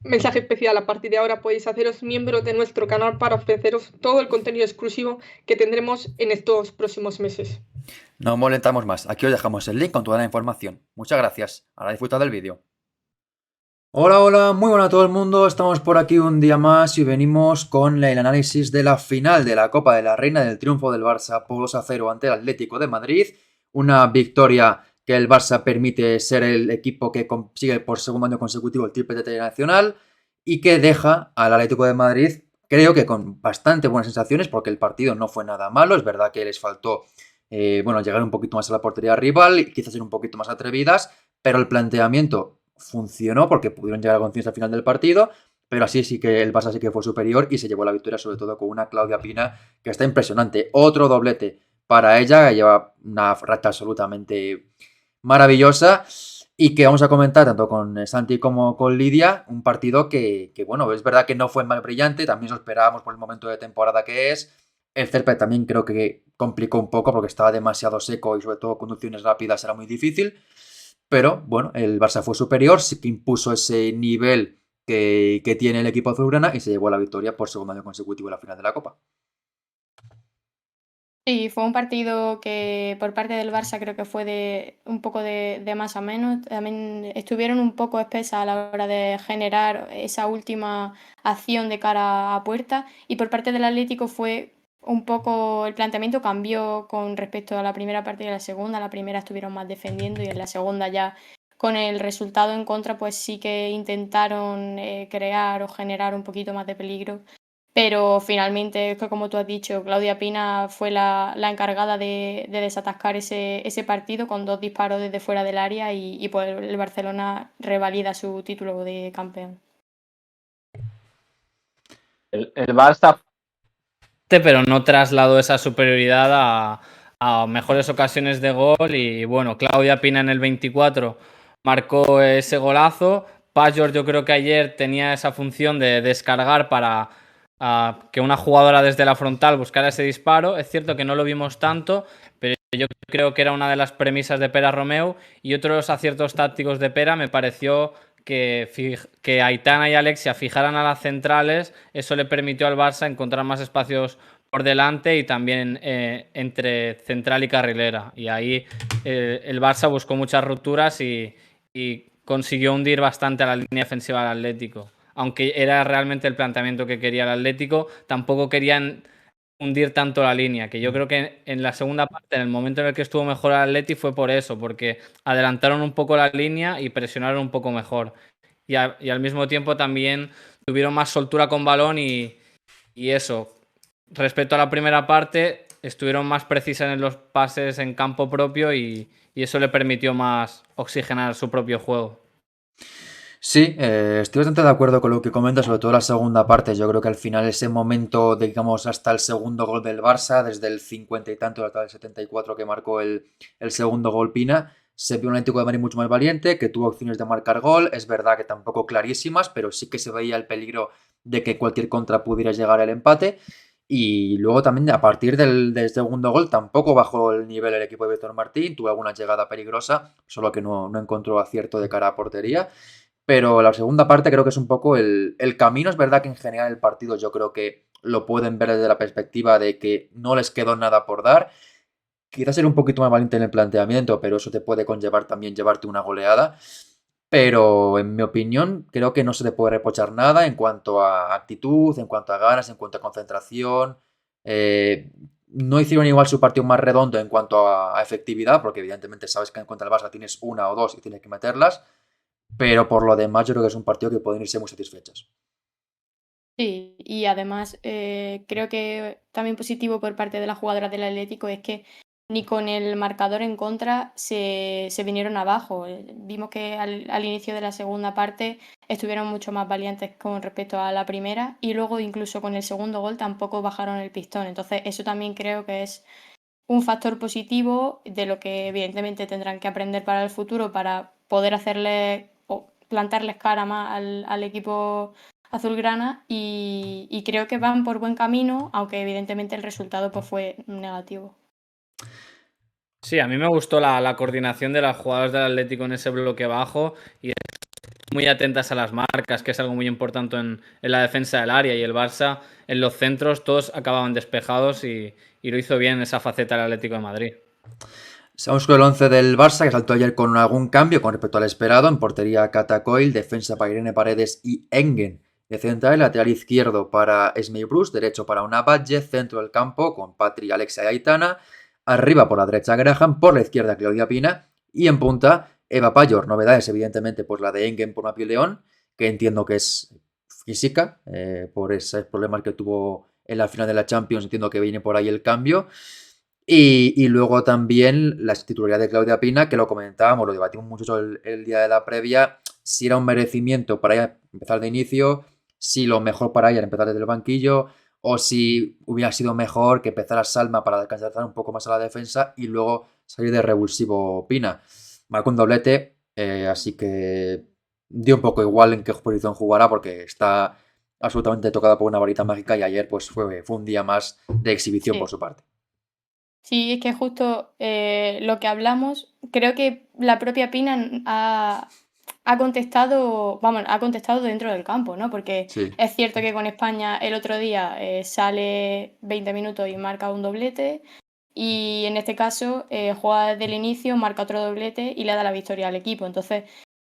mensaje especial: a partir de ahora podéis haceros miembros de nuestro canal para ofreceros todo el contenido exclusivo que tendremos en estos próximos meses. No molestamos más, aquí os dejamos el link con toda la información. Muchas gracias, ahora disfrutad del vídeo. Hola, hola, muy buenas a todo el mundo, estamos por aquí un día más y venimos con el análisis de la final de la Copa de la Reina, del triunfo del Barça por 2-0 ante el Atlético de Madrid, una victoria que el Barça permite ser el equipo que consigue por segundo año consecutivo el triplete nacional y que deja al Atlético de Madrid, creo que con bastante buenas sensaciones, porque el partido no fue nada malo, es verdad que les faltó llegar un poquito más a la portería rival y quizás ser un poquito más atrevidas, pero el planteamiento funcionó porque pudieron llegar a confianza al final del partido, pero así sí que el Barça sí que fue superior y se llevó la victoria, sobre todo con una Claudia Pina que está impresionante. Otro doblete para ella, que lleva una racha absolutamente maravillosa y que vamos a comentar tanto con Santi como con Lidia, un partido que, bueno, es verdad que no fue mal brillante, también lo esperábamos por el momento de temporada que es. El césped también creo que complicó un poco porque estaba demasiado seco y sobre todo conducciones rápidas era muy difícil. Pero bueno, el Barça fue superior, sí que impuso ese nivel que tiene el equipo azulgrana y se llevó la victoria por segundo año consecutivo en la final de la Copa. Sí, fue un partido que por parte del Barça creo que fue de un poco de más a menos. También estuvieron un poco espesas a la hora de generar esa última acción de cara a puerta. Y por parte del Atlético fue un poco, el planteamiento cambió con respecto a la primera parte y a la segunda. La primera estuvieron más defendiendo y en la segunda ya con el resultado en contra pues sí que intentaron crear o generar un poquito más de peligro, pero finalmente, es que como tú has dicho, Claudia Pina fue la encargada de desatascar ese partido con 2 disparos desde fuera del área y pues el Barcelona revalida su título de campeón. El Barça, pero no trasladó esa superioridad a mejores ocasiones de gol. Y bueno, Claudia Pina en el 24 marcó ese golazo. Pajor yo creo que ayer tenía esa función de descargar para que una jugadora desde la frontal buscara ese disparo. Es cierto que no lo vimos tanto, pero yo creo que era una de las premisas de Pera Romeu. Y otro de los aciertos tácticos de Pera me pareció que Aitana y Alexia fijaran a las centrales. Eso le permitió al Barça encontrar más espacios por delante y también entre central y carrilera. Y ahí el Barça buscó muchas rupturas y consiguió hundir bastante a la línea defensiva del Atlético. Aunque era realmente el planteamiento que quería el Atlético, tampoco querían hundir tanto la línea, que yo creo que en la segunda parte, en el momento en el que estuvo mejor el Atleti, fue por eso, porque adelantaron un poco la línea y presionaron un poco mejor. Y al mismo tiempo también tuvieron más soltura con balón y eso. Respecto a la primera parte, estuvieron más precisas en los pases en campo propio y eso le permitió más oxigenar su propio juego. Sí, estoy bastante de acuerdo con lo que comentas, sobre todo la segunda parte. Yo creo que al final ese momento, digamos, hasta el segundo gol del Barça, desde el 50 y tanto hasta el 74 que marcó el segundo gol Pina, se vio un Atlético de Madrid mucho más valiente, que tuvo opciones de marcar gol. Es verdad que tampoco clarísimas, pero sí que se veía el peligro de que cualquier contra pudiera llegar al empate. Y luego también a partir del segundo gol tampoco bajó el nivel el equipo de Víctor Martín, tuvo alguna llegada peligrosa, solo que no encontró acierto de cara a portería. Pero la segunda parte creo que es un poco el camino. Es verdad que en general el partido yo creo que lo pueden ver desde la perspectiva de que no les quedó nada por dar. Quizás ser un poquito más valiente en el planteamiento, pero eso te puede conllevar también llevarte una goleada. Pero en mi opinión, creo que no se le puede reprochar nada en cuanto a actitud, en cuanto a ganas, en cuanto a concentración. No hicieron igual su partido más redondo en cuanto a efectividad, porque evidentemente sabes que en contra del Barça tienes una o dos y tienes que meterlas. Pero por lo demás, yo creo que es un partido que pueden irse muy satisfechos. Sí, y además creo que también positivo por parte de las jugadoras del Atlético es que ni con el marcador en contra se vinieron abajo. Vimos que al inicio de la segunda parte estuvieron mucho más valientes con respecto a la primera y luego incluso con el segundo gol tampoco bajaron el pistón. Entonces eso también creo que es un factor positivo de lo que evidentemente tendrán que aprender para el futuro para poder hacerle o plantarles cara más al equipo azulgrana y creo que van por buen camino, aunque evidentemente el resultado pues fue negativo. Sí, a mí me gustó la coordinación de las jugadoras del Atlético en ese bloque bajo y muy atentas a las marcas, que es algo muy importante en la defensa del área, y el Barça en los centros todos acababan despejados y lo hizo bien en esa faceta el Atlético de Madrid. Seguimos con el 11 del Barça, que saltó ayer con algún cambio con respecto al esperado. En portería Catacoil, defensa para Irene Paredes y Engen. De central, lateral izquierdo para Esmei Bruce, derecho para una Badge, centro del campo con Patri, Alexia y Aitana. Arriba por la derecha Graham, por la izquierda Claudia Pina. Y en punta Eva Payor. Novedades, evidentemente, pues la de Engen por Mapi León, que entiendo que es física, por esos problemas que tuvo en la final de la Champions. Entiendo que viene por ahí el cambio. Y luego también la titularidad de Claudia Pina, que lo comentábamos, lo debatimos mucho el día de la previa, si era un merecimiento para ella empezar de inicio, si lo mejor para ella era empezar desde el banquillo, o si hubiera sido mejor que empezara Salma para descansar un poco más a la defensa y luego salir de revulsivo Pina. Marcó un doblete, así que dio un poco igual en qué posición jugará porque está absolutamente tocada por una varita mágica y ayer pues fue un día más de exhibición por Sí. su parte. Sí, es que justo lo que hablamos, creo que la propia Pina ha contestado, vamos, ha contestado dentro del campo, ¿no? Porque Sí. es cierto que con España el otro día sale 20 minutos y marca un doblete, y en este caso juega desde el inicio, marca otro doblete y le da la victoria al equipo. Entonces,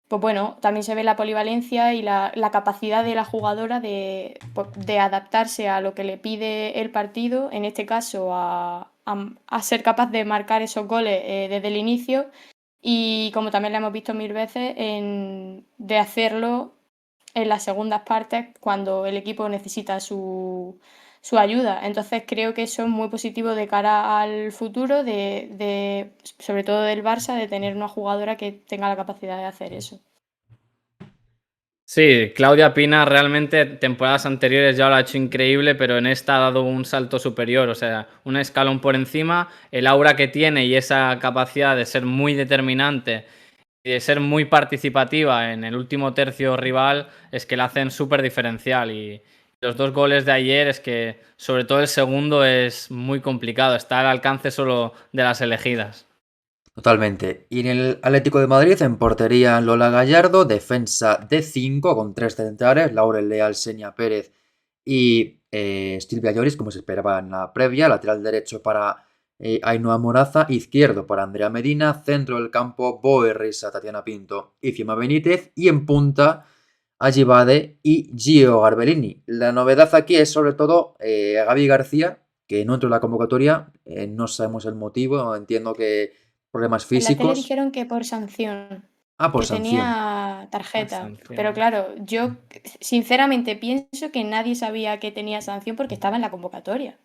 pues bueno, también se ve la polivalencia y la capacidad de la jugadora pues, de adaptarse a lo que le pide el partido, en este caso a ser capaz de marcar esos goles desde el inicio, y como también lo hemos visto mil veces, de hacerlo en las segundas partes cuando el equipo necesita su ayuda. Entonces creo que eso es muy positivo de cara al futuro, sobre todo del Barça, de tener una jugadora que tenga la capacidad de hacer eso. Sí, Claudia Pina realmente temporadas anteriores ya lo ha hecho increíble, pero en esta ha dado un salto superior, o sea, un escalón por encima. El aura que tiene y esa capacidad de ser muy determinante y de ser muy participativa en el último tercio rival es que la hacen súper diferencial. Y los dos goles de ayer es que, sobre todo el segundo, es muy complicado, está al alcance solo de las elegidas. Totalmente. Y en el Atlético de Madrid, en portería Lola Gallardo, defensa de 5 con 3 centrales, Laurel Leal, Senia Pérez y Silvia Lloris, como se esperaba en la previa, lateral derecho para Ainhoa Moraza, izquierdo para Andrea Medina, centro del campo Boe Risa, Tatiana Pinto y Fiamma Benítez, y en punta Agibade y Gio Garbellini. La novedad aquí es sobre todo Gaby García, que no entró en la convocatoria, no sabemos el motivo, entiendo que problemas En la tele físicos. dijeron que por sanción, Por que sanción. tenía Por tarjeta, pero sanción. claro, yo sinceramente pienso que nadie sabía que tenía sanción porque estaba en la convocatoria.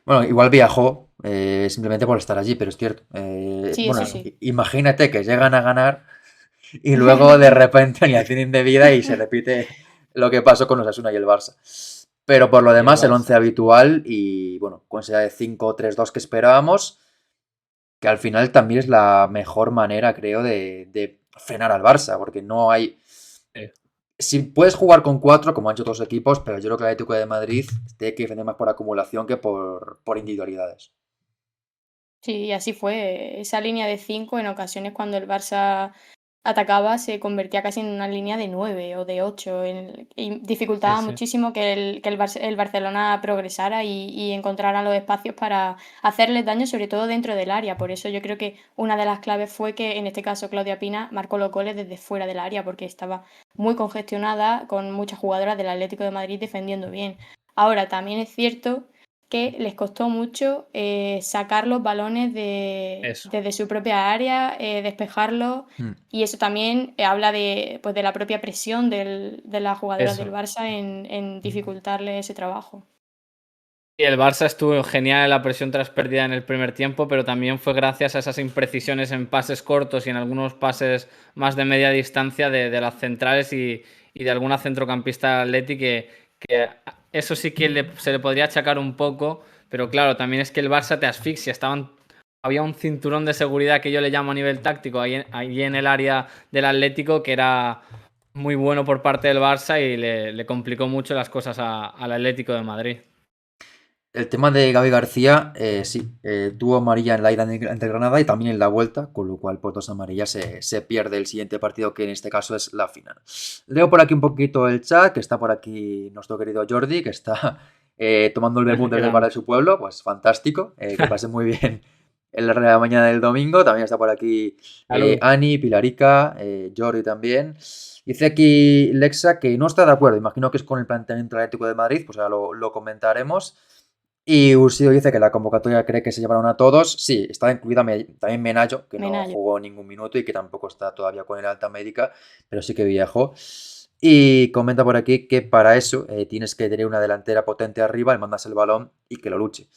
Bueno, igual viajó simplemente por estar allí, pero es cierto. Sí, Bueno, eso sí. imagínate que llegan a ganar y luego de repente ni acción indebida y se repite lo que pasó con Osasuna y el Barça. Pero por lo Y el demás, el 11 Barça. habitual y bueno, con esa de 5-3-2 que esperábamos, que al final también es la mejor manera, creo, de frenar al Barça, porque no hay. Sí. Si puedes jugar con 4, como han hecho otros equipos, pero yo creo que el Atlético de Madrid tiene que defender más por acumulación que por individualidades. Sí, y así fue. Esa línea de 5 en ocasiones cuando el Barça atacaba se convertía casi en una línea de 9 o de 8 y Sí, dificultaba sí. muchísimo que el Barcelona progresara y encontrara los espacios para hacerles daño, sobre todo dentro del área. Por eso yo creo que una de las claves fue que en este caso Claudia Pina marcó los goles desde fuera del área porque estaba muy congestionada con muchas jugadoras del Atlético de Madrid defendiendo bien. Ahora, también es cierto que les costó mucho sacar los balones Eso. desde su propia área, despejarlos, Hmm. y eso también habla pues, de la propia presión de las jugadoras del Eso. Barça en dificultarle ese trabajo. Y el Barça estuvo genial en la presión tras pérdida en el primer tiempo, pero también fue gracias a esas imprecisiones en pases cortos y en algunos pases más de media distancia de las centrales y de alguna centrocampista Atleti que eso sí que se le podría achacar un poco, pero claro, también es que el Barça te asfixia. Había un cinturón de seguridad que yo le llamo a nivel táctico ahí en el área del Atlético que era muy bueno por parte del Barça y le complicó mucho las cosas al Atlético de Madrid. El tema de Gaby García, sí, tuvo amarilla en la ida ante Granada y también en la vuelta, con lo cual por 2 amarillas se pierde el siguiente partido, que en este caso es la final. Leo por aquí un poquito el chat, que está por aquí nuestro querido Jordi, que está tomando el vermut desde el bar de su pueblo, pues fantástico, que pase muy bien en la mañana del domingo. También está por aquí Salud. Ani, Pilarica, Jordi también. Dice aquí Lexa que no está de acuerdo, imagino que es con el planteamiento del Atlético de Madrid, pues ahora lo comentaremos. Y Ursido dice que la convocatoria cree que se llevaron a todos. Sí, está incluida también Menayo, que no Menayo. jugó ningún minuto y que tampoco está todavía con el alta médica, pero sí que viajó. Y comenta por aquí que para eso tienes que tener una delantera potente arriba, le mandas el balón y que lo luche.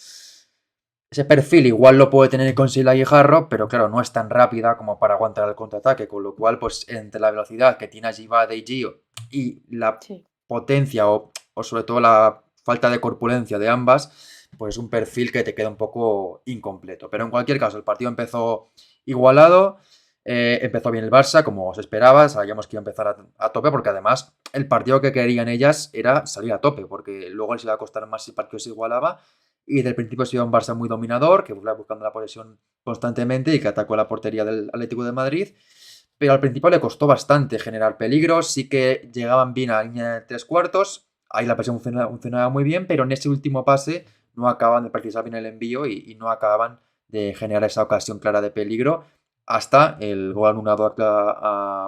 Ese perfil igual lo puede tener con Sila y Jarro, pero claro, no es tan rápida como para aguantar el contraataque, con lo cual, pues entre la velocidad que tiene Ajibade y Gio y la Sí. potencia o sobre todo la falta de corpulencia de ambas, pues un perfil que te queda un poco incompleto. Pero en cualquier caso, el partido empezó igualado, empezó bien el Barça, como se esperaba, sabíamos que iba a empezar a tope, porque además el partido que querían ellas era salir a tope, porque luego les iba a costar más si el partido se igualaba. Y desde el principio ha sido un Barça muy dominador, que fue buscando la posesión constantemente y que atacó la portería del Atlético de Madrid. Pero al principio le costó bastante generar peligros, sí que llegaban bien a la línea de 3 cuartos, ahí la presión funcionaba muy bien, pero en ese último pase no acaban de precisar bien el envío y no acababan de generar esa ocasión clara de peligro hasta el gol anulado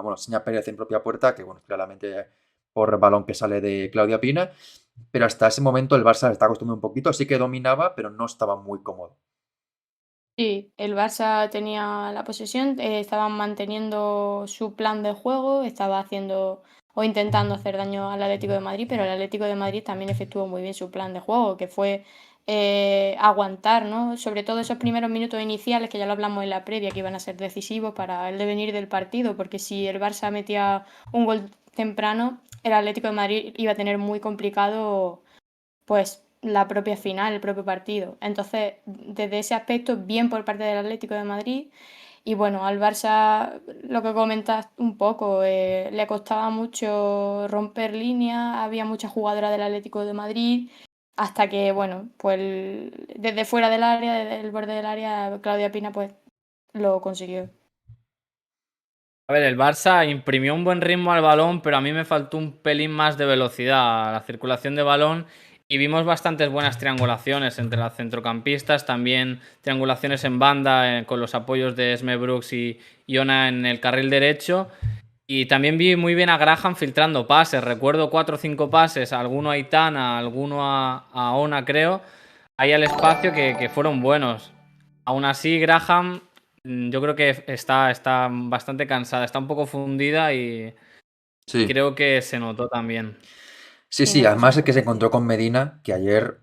bueno, Seña Pérez en propia puerta, que bueno, claramente por balón que sale de Claudia Pina, pero hasta ese momento el Barça le está acostumbrando un poquito, sí que dominaba, pero no estaba muy cómodo. Sí, el Barça tenía la posesión, estaban manteniendo su plan de juego, estaba haciendo o intentando hacer daño al Atlético de Madrid, pero el Atlético de Madrid también efectuó muy bien su plan de juego, que fue aguantar, ¿no? Sobre todo esos primeros minutos iniciales, que ya lo hablamos en la previa, que iban a ser decisivos para el devenir del partido, porque si el Barça metía un gol temprano, el Atlético de Madrid iba a tener muy complicado pues la propia final, el propio partido. Entonces, desde ese aspecto, bien por parte del Atlético de Madrid. Y bueno, al Barça, lo que comentas un poco, le costaba mucho romper líneas, había muchas jugadoras del Atlético de Madrid, hasta que, bueno, pues desde fuera del área, desde el borde del área, Claudia Pina pues lo consiguió. A ver, el Barça imprimió un buen ritmo al balón, pero a mí me faltó un pelín más de velocidad a la circulación de balón y vimos bastantes buenas triangulaciones entre las centrocampistas, también triangulaciones en banda con los apoyos de Esme Brooks y Iona en el carril derecho. Y también vi muy bien a Graham filtrando pases. Recuerdo 4 o 5 pases, alguno a Itana, alguno a Ona, creo, ahí al espacio que fueron buenos. Aún así, Graham, yo creo que está bastante cansada, está un poco fundida y Sí. creo que se notó también. Sí, Sí, sí, no pasó además es un que se poco, sí. encontró con Medina, que ayer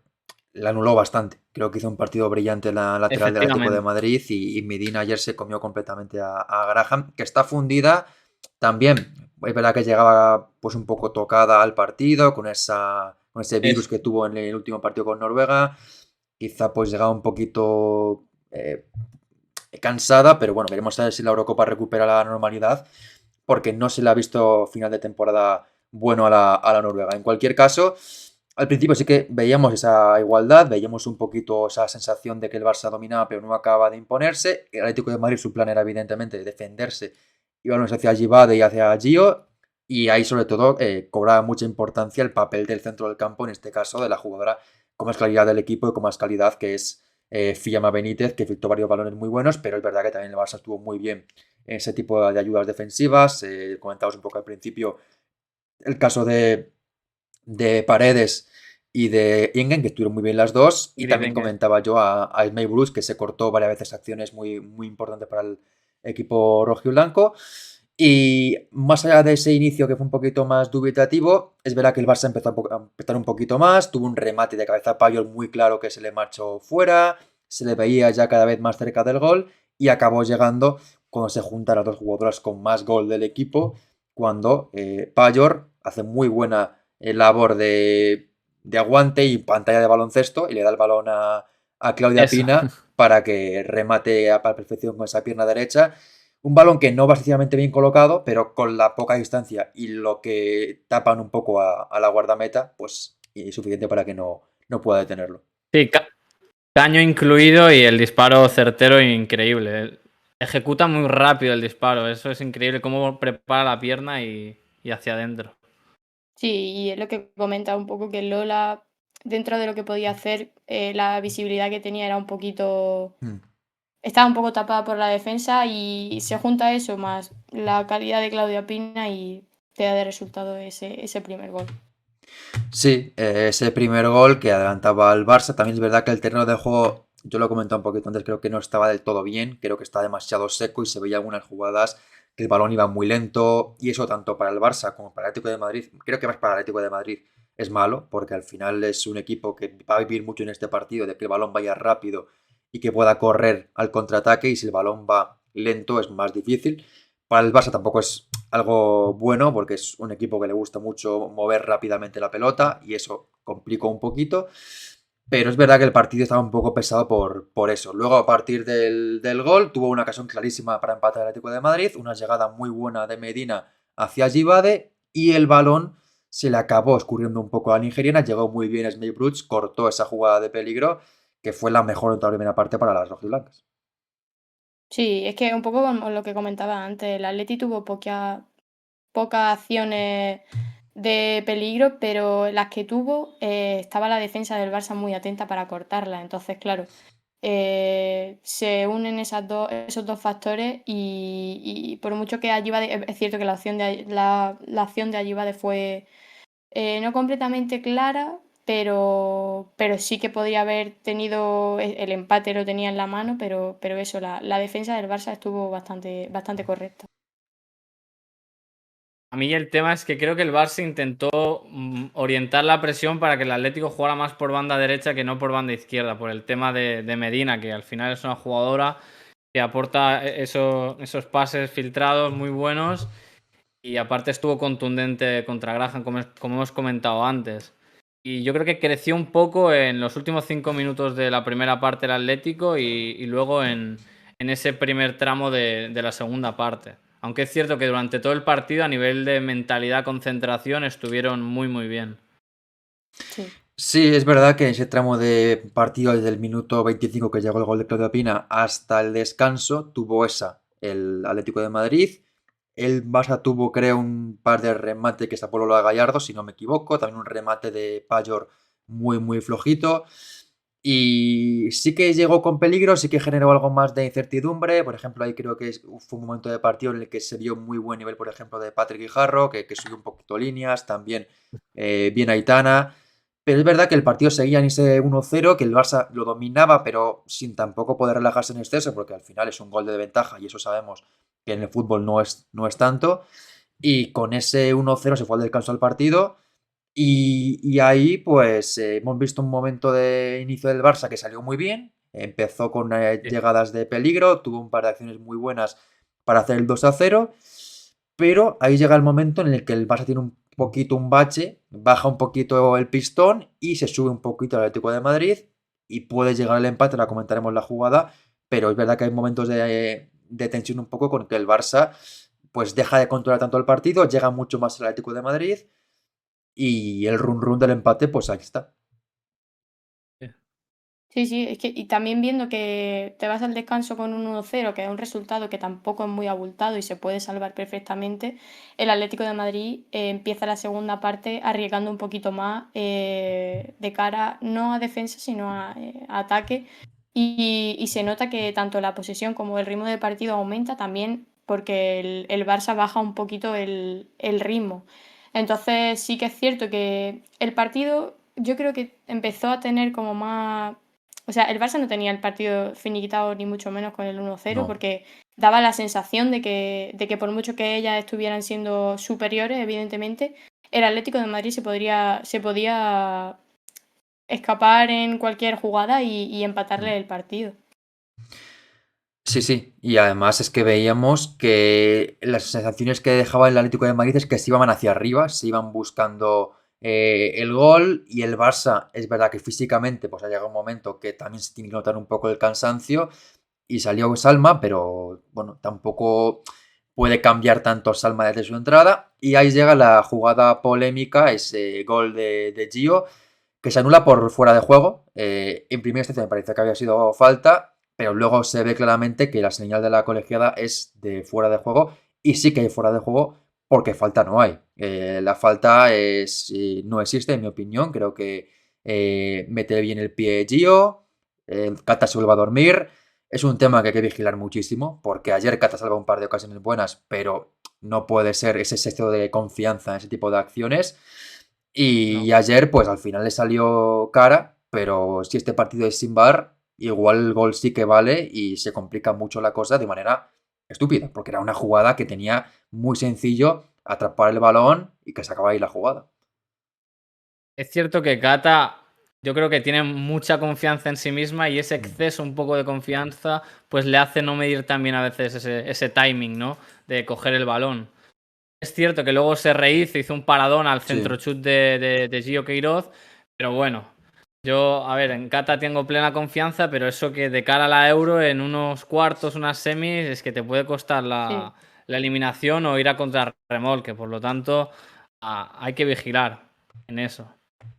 la anuló bastante. Creo que hizo un partido brillante en la lateral del Atlético de Efectivamente. Madrid y Medina ayer se comió completamente a Graham, que está fundida también. Es verdad que llegaba pues un poco tocada al partido con ese virus Eso. que tuvo en el último partido con Noruega. Quizá pues llegaba un poquito cansada, pero bueno, veremos a ver si la Eurocopa recupera la normalidad, porque no se le ha visto final de temporada bueno a la Noruega. En cualquier caso, al principio sí que veíamos esa igualdad, veíamos un poquito esa sensación de que el Barça dominaba, pero no acaba de imponerse. El Atlético de Madrid, su plan era evidentemente defenderse, íbamos hacia Givade y hacia Gio, y ahí sobre todo cobraba mucha importancia el papel del centro del campo, en este caso de la jugadora con más calidad del equipo y con más calidad, que es Fiamma Benítez, que filtró varios balones muy buenos, pero es verdad que también el Barça estuvo muy bien en ese tipo de ayudas defensivas. Comentabas un poco al principio el caso de Paredes y de Ingen, que estuvieron muy bien las dos. Y también Grivenke. comentaba yo a Ismael Bruce, que se cortó varias veces acciones muy, muy importantes para el equipo rojo y blanco. Y más allá de ese inicio que fue un poquito más dubitativo, es verdad que el Barça empezó a apretar un poquito más, tuvo un remate de cabeza a Payol muy claro que se le marchó fuera, se le veía ya cada vez más cerca del gol y acabó llegando cuando se juntan las dos jugadoras con más gol del equipo, cuando Payol hace muy buena labor de aguante y pantalla de baloncesto y le da el balón a Claudia Eso. Pina para que remate a la perfección con esa pierna derecha. Un balón que no va excesivamente bien colocado, pero con la poca distancia y lo que tapan un poco a la guardameta, pues es suficiente para que no pueda detenerlo. Sí, caño incluido y el disparo certero e increíble. Ejecuta muy rápido el disparo, eso es increíble cómo prepara la pierna y hacia adentro. Sí, y es lo que comenta un poco que Lola, dentro de lo que podía hacer, la visibilidad que tenía era un poquito. Mm. Estaba un poco tapada por la defensa y se junta eso más la calidad de Claudia Pina y te da de resultado ese primer gol. Sí, ese primer gol que adelantaba al Barça. También es verdad que el terreno de juego, yo lo he comentado un poquito antes, creo que no estaba del todo bien. Creo que está demasiado seco y se veía algunas jugadas que el balón iba muy lento. Y eso tanto para el Barça como para el Atlético de Madrid. Creo que más para el Atlético de Madrid es malo, porque al final es un equipo que va a vivir mucho en este partido de que el balón vaya rápido y que pueda correr al contraataque. Y si el balón va lento es más difícil. Para el Barça tampoco es algo bueno porque es un equipo que le gusta mucho mover rápidamente la pelota y eso complicó un poquito. Pero es verdad que el partido estaba un poco pesado por eso. Luego, a partir del gol, tuvo una ocasión clarísima para empatar el Atlético de Madrid, una llegada muy buena de Medina hacia Givade y el balón se le acabó escurriendo un poco a la nigeriana. Llegó muy bien Smith Brooks, cortó esa jugada de peligro que fue la mejor en toda la primera parte para las rojiblancas. Sí, es que un poco como lo que comentaba antes, el Atleti tuvo pocas acciones de peligro, pero las que tuvo estaba la defensa del Barça muy atenta para cortarla. Entonces, claro, se unen esos dos factores y por mucho que Ayibade, es cierto que la acción de Ayibade fue no completamente clara, pero sí que podría haber tenido el empate, lo tenía en la mano, pero eso, la defensa del Barça estuvo bastante correcta. A mí el tema es que creo que el Barça intentó orientar la presión para que el Atlético jugara más por banda derecha que no por banda izquierda, por el tema de Medina, que al final es una jugadora que aporta esos pases filtrados muy buenos y aparte estuvo contundente contra Graham, como hemos comentado antes. Y yo creo que creció un poco en los últimos 5 minutos de la primera parte del Atlético y luego en ese primer tramo de la segunda parte. Aunque es cierto que durante todo el partido, a nivel de mentalidad, concentración, estuvieron muy, muy bien. Sí. Sí, es verdad que en ese tramo de partido desde el minuto 25 que llegó el gol de Claudio Pina hasta el descanso tuvo el Atlético de Madrid. El Barça tuvo, creo, un par de remates que sacó Lola Gallardo, si no me equivoco. También un remate de Payor muy, muy flojito. Y sí que llegó con peligro, sí que generó algo más de incertidumbre. Por ejemplo, ahí creo que fue un momento de partido en el que se vio muy buen nivel, por ejemplo, de Patrick Guijarro, que subió un poquito líneas. También bien Aitana. Pero es verdad que el partido seguía en ese 1-0, que el Barça lo dominaba, pero sin tampoco poder relajarse en exceso, porque al final es un gol de ventaja y eso sabemos que en el fútbol no es tanto. Y con ese 1-0 se fue al descanso del partido. Y ahí, pues, hemos visto un momento de inicio del Barça que salió muy bien. Empezó con Sí. llegadas de peligro, tuvo un par de acciones muy buenas para hacer el 2-0. Pero ahí llega el momento en el que el Barça tiene un poquito un bache, baja un poquito el pistón y se sube un poquito al Atlético de Madrid y puede llegar el empate, ahora comentaremos la jugada, pero es verdad que hay momentos de tensión un poco con que el Barça pues deja de controlar tanto el partido, llega mucho más al Atlético de Madrid y el run run del empate pues ahí está. Sí, sí, es que y también viendo que te vas al descanso con un 1-0, que es un resultado que tampoco es muy abultado y se puede salvar perfectamente, el Atlético de Madrid empieza la segunda parte arriesgando un poquito más de cara no a defensa, sino a ataque. Y se nota que tanto la posesión como el ritmo de partido aumenta también porque el Barça baja un poquito el ritmo. Entonces sí que es cierto que el partido yo creo que empezó a tener como más. O sea, el Barça no tenía el partido finiquitado ni mucho menos con el 1-0 No. porque daba la sensación de que por mucho que ellas estuvieran siendo superiores, evidentemente, el Atlético de Madrid se podía escapar en cualquier jugada y empatarle el partido. Sí, sí, y además es que veíamos que las sensaciones que dejaba el Atlético de Madrid es que se iban hacia arriba, se iban buscando el gol y el Barça, es verdad que físicamente pues ha llegado un momento que también se tiene que notar un poco el cansancio y salió Salma, pero bueno, tampoco puede cambiar tanto Salma desde su entrada y ahí llega la jugada polémica, ese gol de Gio que se anula por fuera de juego. En primera instancia me parece que había sido falta, pero luego se ve claramente que la señal de la colegiada es de fuera de juego y sí que hay fuera de juego porque falta no hay. La falta no existe, en mi opinión. Creo que mete bien el pie Gio, Kata se vuelve a dormir. Es un tema que hay que vigilar muchísimo porque ayer Kata salva un par de ocasiones buenas, pero no puede ser ese exceso de confianza en ese tipo de acciones. Y No. ayer, pues al final le salió cara, pero si este partido es sin VAR, igual el gol sí que vale y se complica mucho la cosa de manera estúpida, porque era una jugada que tenía muy sencillo atrapar el balón y que se acaba ahí la jugada. Es cierto que Kata, yo creo que tiene mucha confianza en sí misma y ese exceso un poco de confianza, pues le hace no medir también a veces ese timing, ¿no? De coger el balón. Es cierto que luego se rehizo, hizo un paradón al centro chut de Gio Queiroz, pero bueno, yo, a ver, en Kata tengo plena confianza, pero eso que de cara a la Euro, en unos cuartos, unas semis, es que te puede costar la eliminación o ir a contrarremolque, por lo tanto, hay que vigilar en eso.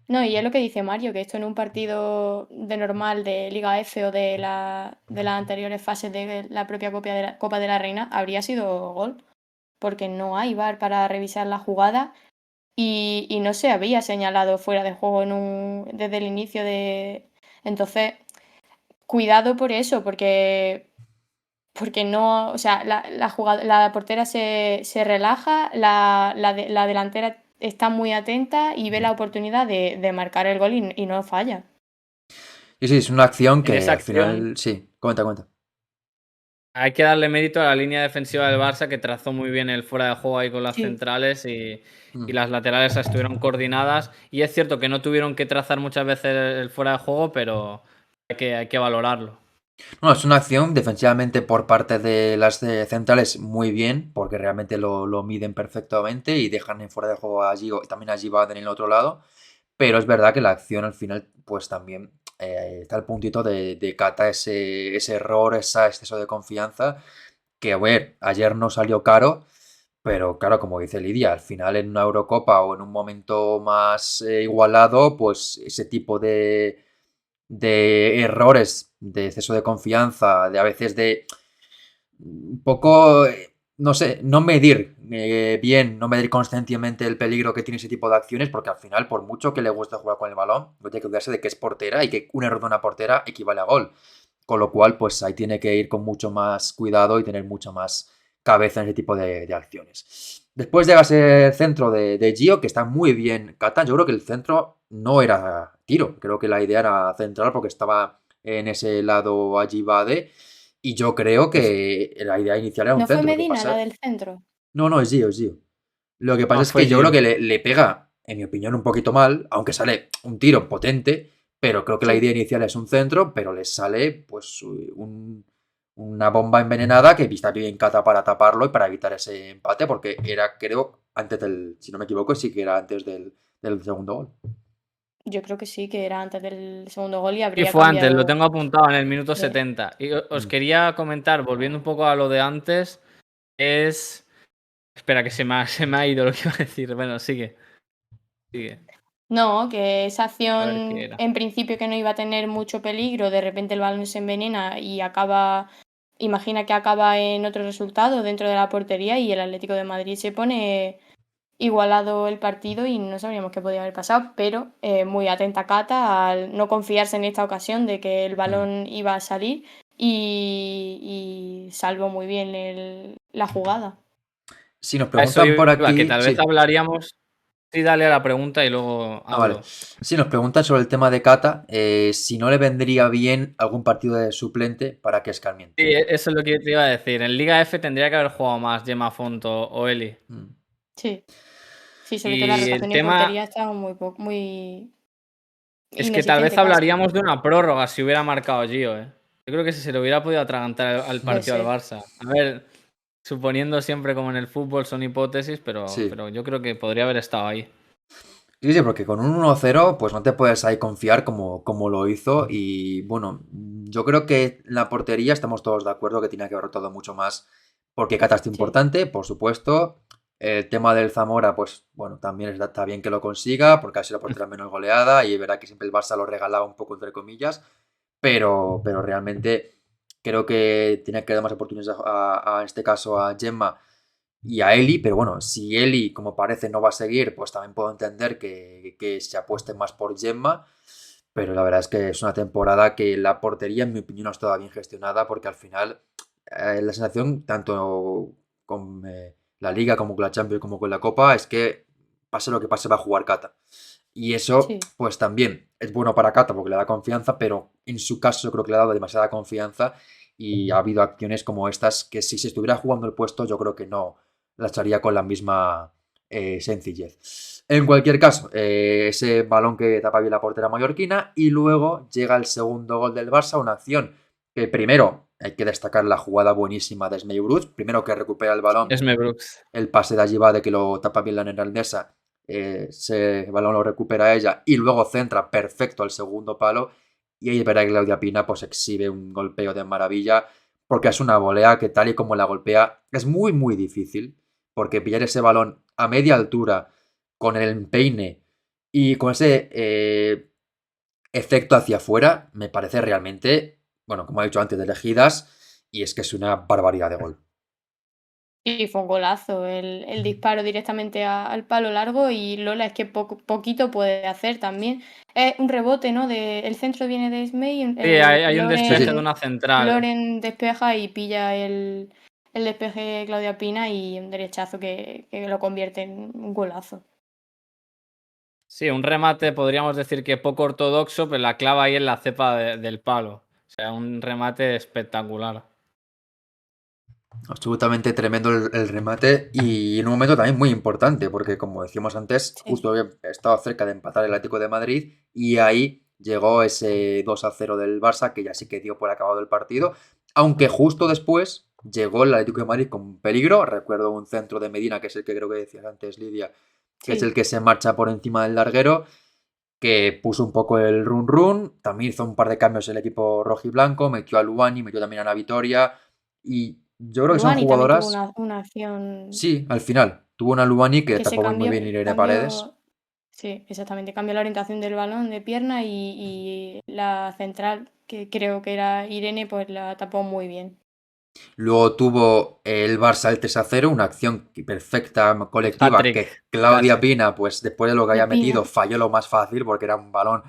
No, y es lo que dice Mario, que esto en un partido de normal de Liga F o de las anteriores fases de la propia Copa de la Reina habría sido gol, porque no hay VAR para revisar la jugada y no se había señalado fuera de juego desde el inicio de... Entonces, cuidado por eso, porque no, o sea, la portera se relaja, la delantera está muy atenta y ve la oportunidad de marcar el gol y no falla. Y sí, es una acción En que esa al final, acción sí, cuenta. hay que darle mérito a la línea defensiva del Barça que trazó muy bien el fuera de juego ahí con las Sí. centrales y las laterales estuvieron coordinadas. Y es cierto que no tuvieron que trazar muchas veces el fuera de juego, pero hay que valorarlo. No, es una acción defensivamente por parte de las centrales muy bien, porque realmente lo miden perfectamente y dejan en fuera de juego a Gio, también a Givad en el otro lado. Pero es verdad que la acción al final, pues también está el puntito de Kata, ese error, ese exceso de confianza, que a ver, ayer no salió caro, pero claro, como dice Lidia, al final en una Eurocopa o en un momento más igualado, pues ese tipo de errores, de exceso de confianza, de a veces de un poco, no sé, no medir bien, no medir conscientemente el peligro que tiene ese tipo de acciones, porque al final, por mucho que le guste jugar con el balón, no tiene que olvidarse de que es portera y que un error de una portera equivale a gol. Con lo cual, pues ahí tiene que ir con mucho más cuidado y tener mucha más cabeza en ese tipo de acciones. Después llega ese centro de Gio, que está muy bien Kata. Yo creo que el centro no era tiro, creo que la idea era central porque estaba en ese lado allí Bade. Y yo creo que la idea inicial era un ¿No fue centro. Lo que Medina la pasa. del centro? No, es Gio, es Gio. Lo que pasa No, es que fue yo creo Gio. que le pega, en mi opinión, un poquito mal, aunque sale un tiro potente, pero creo que la Sí. idea inicial es un centro, pero le sale pues una bomba envenenada que está bien Cata para taparlo y para evitar ese empate, porque era, creo, antes del, si no me equivoco, sí que era antes del segundo gol. Yo creo que sí, que era antes del segundo gol y Y habría fue antes, lo cambiado tengo apuntado en el minuto de... 70. Y os Mm. quería comentar, volviendo un poco a lo de antes, es... Espera, que se me ha ido lo que iba a decir. Bueno, sigue. No, que esa A ver qué acción era. en principio que no iba a tener mucho peligro, de repente el balón se envenena y acaba, imagina que acaba en otro resultado dentro de la portería y el Atlético de Madrid se pone igualado el partido y no sabríamos qué podía haber pasado, pero muy atenta Cata al no confiarse en esta ocasión de que el balón iba a salir y salvó muy bien la jugada. Si nos A eso preguntan por iba, que aquí, tal vez sí. hablaríamos... Sí, dale a la pregunta y luego Ah, vale. hablo. Si nos preguntan sobre el tema de Cata, si no le vendría bien algún partido de suplente para que escarmiente. Sí, eso es lo que te iba a decir. En Liga F tendría que haber jugado más Gemma Font o Eli. Sí, sí, sobre todo la Y el rotación en tema portería estaba muy es que tal vez inexistente casi. hablaríamos de una prórroga si hubiera marcado Gio, ¿eh? Yo creo que se le hubiera podido atragantar al Puede partido al ser. Barça. A ver, suponiendo siempre como en el fútbol son hipótesis, Sí. pero yo creo que podría haber estado ahí. Sí, sí, porque con un 1-0 pues no te puedes ahí confiar como lo hizo. Y bueno, yo creo que en la portería estamos todos de acuerdo que tenía que haber rotado mucho más. Porque Cata es Sí. importante, por supuesto. El tema del Zamora, pues bueno, también está bien que lo consiga, porque ha sido la portera menos goleada y verá que siempre el Barça lo regalaba un poco, entre comillas, pero realmente creo que tiene que dar más oportunidades en este caso a Gemma y a Eli, pero bueno, si Eli, como parece, no va a seguir, pues también puedo entender que se apueste más por Gemma, pero la verdad es que es una temporada que la portería, en mi opinión, no está bien gestionada, porque al final la sensación, tanto con la Liga como con la Champions como con la Copa, es que pase lo que pase va a jugar Cata. Y eso, Sí. pues también es bueno para Cata porque le da confianza, pero en su caso yo creo que le ha dado demasiada confianza y ha habido acciones como estas que si se estuviera jugando el puesto yo creo que no las haría con la misma sencillez. En cualquier caso, ese balón que tapa bien la portera mallorquina y luego llega el segundo gol del Barça, una acción que primero hay que destacar la jugada buenísima de Smei Brugge, primero que recupera el balón, Esme Brooks. el pase de allí va de que lo tapa bien la neerlandesa, ese balón lo recupera ella y luego centra perfecto al segundo palo y ahí verá que Claudia Pina pues exhibe un golpeo de maravilla porque es una volea que tal y como la golpea es muy muy difícil porque pillar ese balón a media altura con el empeine y con ese efecto hacia afuera me parece realmente, bueno, como he dicho antes, de elegidas y es que es una barbaridad de gol. Y fue un golazo el disparo directamente al palo largo y Lola es que poquito puede hacer también. Es un rebote, ¿no? El centro viene de Ismay, Sí, hay un despeje de una central. Loren despeja y pilla el despeje de Claudia Pina y un derechazo que lo convierte en un golazo. Sí, un remate podríamos decir que poco ortodoxo, pero la clava ahí en la cepa del palo. O sea, un remate espectacular. Absolutamente tremendo el remate y en un momento también muy importante, porque como decíamos antes, Sí. justo había estado cerca de empatar el Atlético de Madrid y ahí llegó ese 2-0 del Barça, que ya sí que dio por acabado el partido, aunque justo después llegó el Atlético de Madrid con peligro. Recuerdo un centro de Medina, que es el que creo que decías antes, Lidia, que es el Sí. que se marcha por encima del larguero, que puso un poco el run run, también hizo un par de cambios el equipo rojiblanco, metió a Luani, metió también a la Vitoria y yo creo que son Luani también tuvo jugadoras. una acción Sí, al final. Tuvo una Luani que que se tapó muy bien Irene Paredes. sí, exactamente, cambió la orientación del balón de pierna y la central, que creo que era Irene, pues la tapó muy bien. Luego tuvo el Barça el 3-0, una acción perfecta, colectiva, Hat-trick, que Claudia casi. Pina, pues después de lo que De había metido, Pina, falló lo más fácil, porque era un balón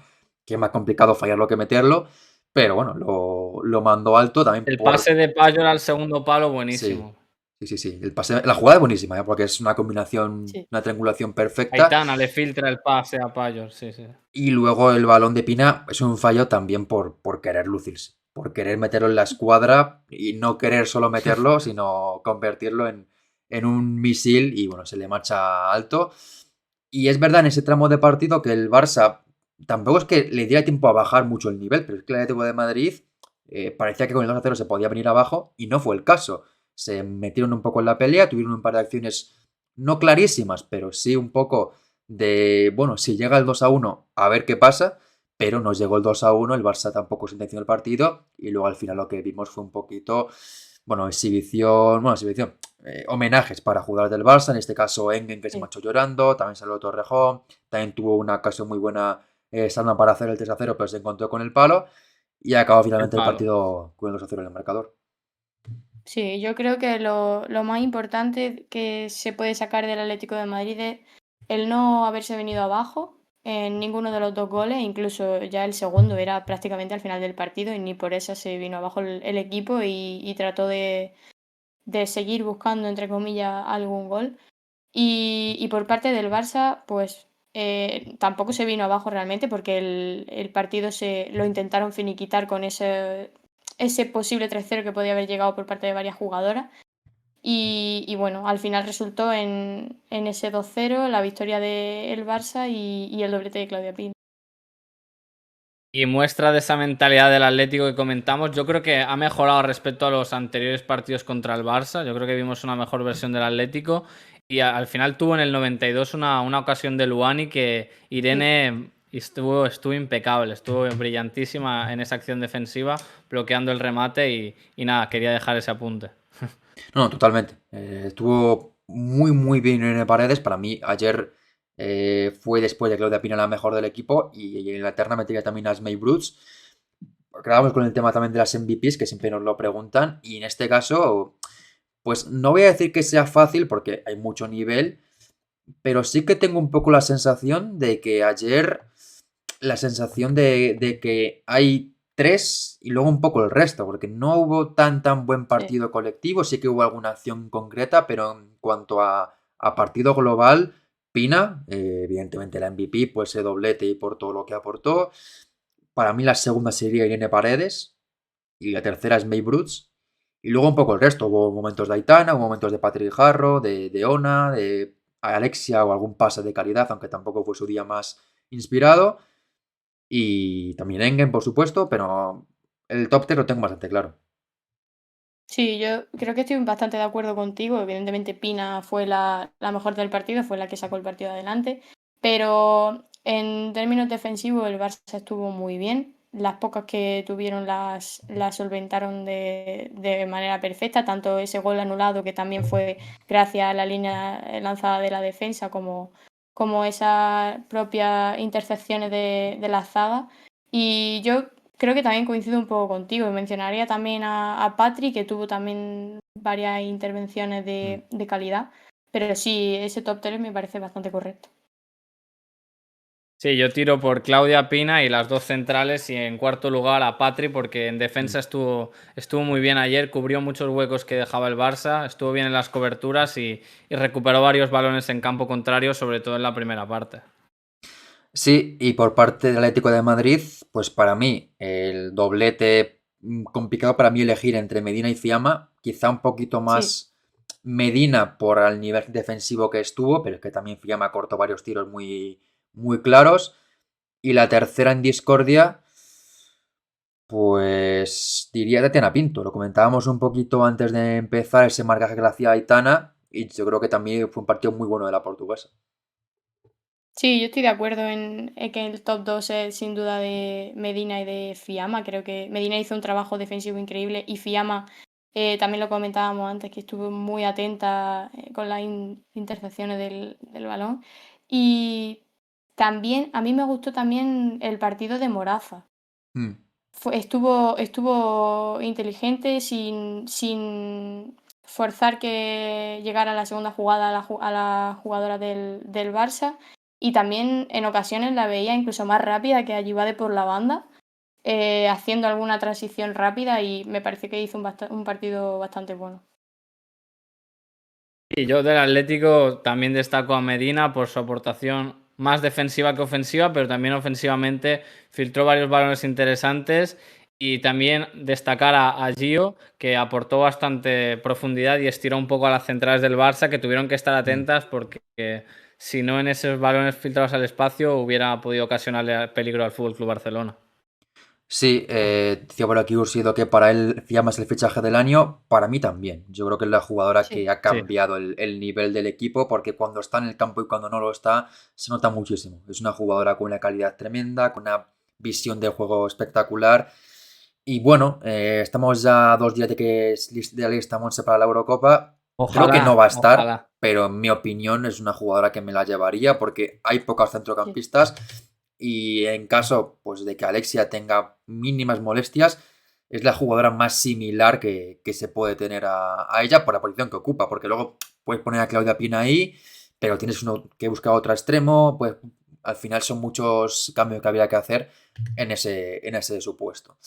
que es más complicado fallarlo que meterlo. Pero bueno, lo mandó alto también El por. pase de Payol al segundo palo, Sí, buenísimo. sí. La jugada es buenísima, ¿eh? Porque es una combinación, sí. una triangulación perfecta. Aitana le filtra el pase a Payol, sí, sí. Y luego el balón de Pina es un fallo también por querer lucirse, por querer meterlo en la escuadra y no querer solo meterlo, sino convertirlo en un misil y bueno, se le marcha alto. Y es verdad en ese tramo de partido que el Barça tampoco es que le diera tiempo a bajar mucho el nivel, pero es que el Atlético de Madrid parecía que con el 2-0 se podía venir abajo y no fue el caso. Se metieron un poco en la pelea, tuvieron un par de acciones no clarísimas, pero sí un poco de, bueno, si llega el 2-1, a ver qué pasa, pero nos llegó el 2-1, el Barça tampoco sentenció el partido y luego al final lo que vimos fue un poquito, bueno, exhibición, homenajes para jugadores del Barça, en este caso Engen que se Sí. marchó llorando, también salió Torrejón, también tuvo una ocasión muy buena Salma para hacer el 3-0, pero se encontró con el palo y acabó El finalmente el palo. partido con el 2-0 en el marcador. Sí, yo creo que lo más importante que se puede sacar del Atlético de Madrid es el no haberse venido abajo en ninguno de los dos goles, incluso ya el segundo era prácticamente al final del partido y ni por eso se vino abajo el equipo y trató de seguir buscando, entre comillas, algún gol. Y por parte del Barça, pues tampoco se vino abajo realmente porque el partido lo intentaron finiquitar con ese posible 3-0 que podía haber llegado por parte de varias jugadoras. Y bueno, al final resultó en ese 2-0 la victoria del Barça y el doblete de Claudia Pina. Y muestra de esa mentalidad del Atlético que comentamos, yo creo que ha mejorado respecto a los anteriores partidos contra el Barça. Yo creo que vimos una mejor versión del Atlético. Y al final tuvo en el 92 una ocasión de Luani que Sí. Irene estuvo impecable, estuvo brillantísima en esa acción defensiva, bloqueando el remate y nada, quería dejar ese apunte. No, totalmente. Estuvo muy bien Irene Paredes. Para mí, ayer fue después de Claudia Pina la mejor del equipo y en la terna metería también a May Brooks. Acabamos con el tema también de las MVPs, que siempre nos lo preguntan, y en este caso, pues no voy a decir que sea fácil porque hay mucho nivel, pero sí que tengo un poco la sensación de que ayer, la sensación de que hay tres y luego un poco el resto, porque no hubo tan buen Sí. partido colectivo, sí que hubo alguna acción concreta, pero en cuanto a partido global, Pina, evidentemente la MVP, pues ese doblete y por todo lo que aportó. Para mí la segunda sería Irene Paredes y la tercera es May Brooks. Y luego un poco el resto. Hubo momentos de Aitana, hubo momentos de Patrick Jarro, de Ona, de Alexia o algún pase de calidad, aunque tampoco fue su día más inspirado. Y también Engen, por supuesto, pero el top 3 lo tengo bastante claro. Sí, yo creo que estoy bastante de acuerdo contigo. Evidentemente, Pina fue la mejor del partido, fue la que sacó el partido adelante. Pero en términos defensivos, el Barça estuvo muy bien. Las pocas que tuvieron las solventaron de manera perfecta. Tanto ese gol anulado, que también fue gracias a la línea lanzada de la defensa, como esas propias intercepciones de la zaga. Y yo creo que también coincido un poco contigo. Mencionaría también a Patri, que tuvo también varias intervenciones de calidad. Pero sí, ese top 3 me parece bastante correcto. Sí, yo tiro por Claudia Pina y las dos centrales y en cuarto lugar a Patri porque en defensa estuvo muy bien ayer, cubrió muchos huecos que dejaba el Barça, estuvo bien en las coberturas y recuperó varios balones en campo contrario, sobre todo en la primera parte. Sí, y por parte del Atlético de Madrid, pues para mí el doblete complicado para mí elegir entre Medina y Fiamma, quizá un poquito Sí. más Medina por el nivel defensivo que estuvo, pero es que también Fiamma cortó varios tiros muy claros. Y la tercera en discordia, pues diría Tatiana Pinto. Lo comentábamos un poquito antes de empezar ese marcaje que le hacía Aitana y yo creo que también fue un partido muy bueno de la portuguesa. Sí, yo estoy de acuerdo en que el top 2 es sin duda de Medina y de Fiamma. Creo que Medina hizo un trabajo defensivo increíble y Fiamma, también lo comentábamos antes, que estuvo muy atenta con las intercepciones del balón. Y también, a mí me gustó también el partido de Moraza. Mm. Estuvo inteligente sin forzar que llegara a la segunda jugada a la jugadora del Barça. Y también en ocasiones la veía incluso más rápida que Ayibade por la banda, haciendo alguna transición rápida y me pareció que hizo un partido bastante bueno. Y yo del Atlético también destaco a Medina por su aportación más defensiva que ofensiva, pero también ofensivamente filtró varios balones interesantes y también destacar a Gio, que aportó bastante profundidad y estiró un poco a las centrales del Barça, que tuvieron que estar atentas porque si no en esos balones filtrados al espacio hubiera podido ocasionarle peligro al Fútbol Club Barcelona. Sí, decía por aquí Ursido que para él Fiamma es el fichaje del año. Para mí también. Yo creo que es la jugadora que Sí. ha cambiado el nivel del equipo porque cuando está en el campo y cuando no lo está se nota muchísimo. Es una jugadora con una calidad tremenda, con una visión de juego espectacular. Y bueno, estamos ya a 2 días de que es de la lista Monse para la Eurocopa. Creo que no Ojalá, va a estar, ojalá. pero en mi opinión es una jugadora que me la llevaría porque hay pocos Sí. centrocampistas y en caso pues, de que Alexia tenga mínimas molestias, es la jugadora más similar que se puede tener a ella por la posición que ocupa, porque luego puedes poner a Claudia Pina ahí, pero tienes uno que buscar otro extremo, pues al final son muchos cambios que había que hacer en ese supuesto.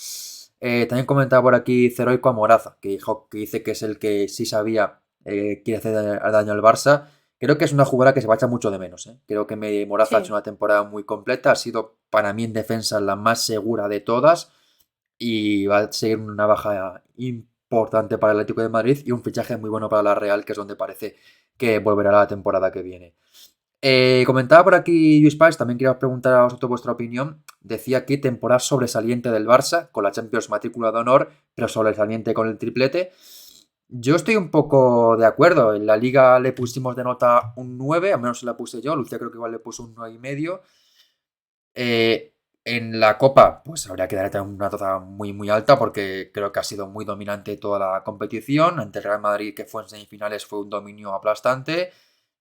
También comentaba por aquí Ceroico a Moraza, que dice que es el que sí sabía quiere hacer daño al Barça. Creo que es una jugadora que se va a echar mucho de menos. Creo que Moraza ha hecho Sí. una temporada muy completa. Ha sido para mí en defensa la más segura de todas. Y va a seguir una baja importante para el Atlético de Madrid y un fichaje muy bueno para la Real, que es donde parece que volverá la temporada que viene. Comentaba por aquí Luis Páez, también quiero preguntar a vosotros vuestra opinión. Decía aquí temporada sobresaliente del Barça, con la Champions matrícula de honor, pero sobresaliente con el triplete. Yo estoy un poco de acuerdo. En la liga le pusimos de nota un 9, al menos se la puse yo. Lucía creo que igual le puso un 9,5. En la Copa, pues habría que darle una nota muy, muy alta porque creo que ha sido muy dominante toda la competición. Ante el Real Madrid, que fue en semifinales, fue un dominio aplastante.